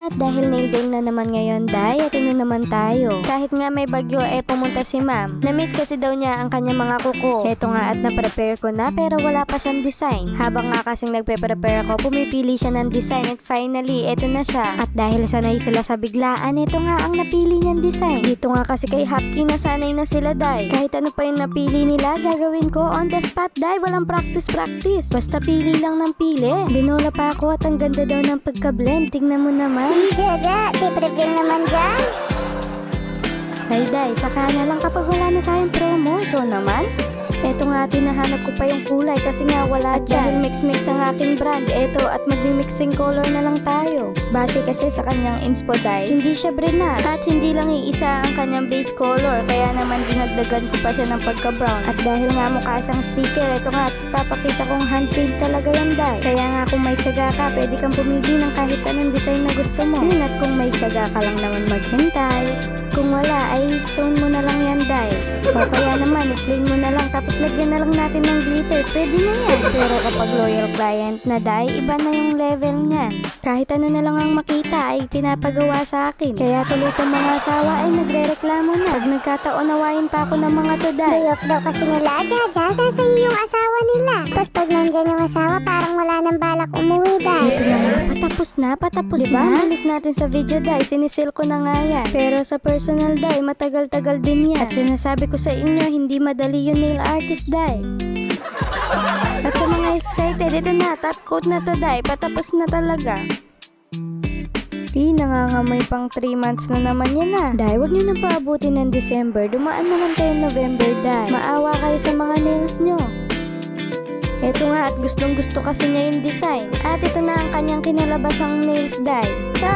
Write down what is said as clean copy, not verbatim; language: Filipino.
At dahil nail day na naman ngayon, Day, ito na naman tayo. Kahit nga may bagyo, pumunta si ma'am. Na-miss kasi daw niya ang kanyang mga kuko. Ito nga at na-prepare ko na pero wala pa siyang design. Habang nga kasing nagpe-prepare ako, pumipili siya ng design at finally, ito na siya. At dahil sanay sila sa biglaan, ito nga ang napili niyang design. Dito nga kasi kay Hapki nasanay na sila, Day. Kahit ano pa yung napili nila, gagawin ko on the spot, Day. Walang practice. Basta pili lang ng pili. Binola pa ako at ang ganda daw ng pagka-blend. Tingnan mo naman. Jaja, tiprevel naman dyan. Ay, Day, saka na lang kapag wala na tayong promo. Ikaw naman? Eto nga, tinahanap ko pa yung kulay kasi nga wala dyan. Dahil mix-mix ang aking brand. Eto, at magmi-mixing color na lang tayo. Base kasi sa kanyang inspo, Day, hindi siya brenat. At hindi lang iisa ang kanyang base color. Kaya naman dinagdagan ko pa siya ng pagka-brown. At dahil nga mukha siyang sticker, eto nga, papakita kong handpaint talaga yan, Day. Kaya nga kung may tiyaga ka, pwede kang pumili ng kahit anong design na gusto mo. At kung may tiyaga ka lang naman maghintay. Kung wala, ay stone mo na lang yan, Day. O kaya naman, i-plain mo na lang tapos lagyan na lang natin ng glitters. Pwede na yan. Pero kapag loyal client na, Day, iba na yung level niyan. Kahit ano na lang ang makita ay pinapagawa sa akin. Kaya tuloy itong mga asawa ay nagre-reklamo na. Pag nagkataon nawain pa ako ng mga to, Day. Layok daw kasi nila, Jaja, nasa iyo yung asawa nila. Tapos pag nandyan yung asawa, parang wala nang balak umuwi, Day. Ito na nga, patapos diba? Na. Alis natin sa video, Day. Sinisil ko na nga yan. Pero sa personal, Day, matagal-tagal din yan. At sinasabi ko sa inyo, hindi madali yung nail artist, Day. At sa mga excited, ito na, top coat na to, Day. Patapos na talaga. Nangangamoy pang 3 months na naman yan na. Day, huwag nyo nang paabutin ng December. Dumaan naman kayo November, Day. Maawa kayo sa mga nails nyo. Ito nga at gustong gusto kasi niya yung design. At ito na ang kanyang kinalabasang nails, Day. So,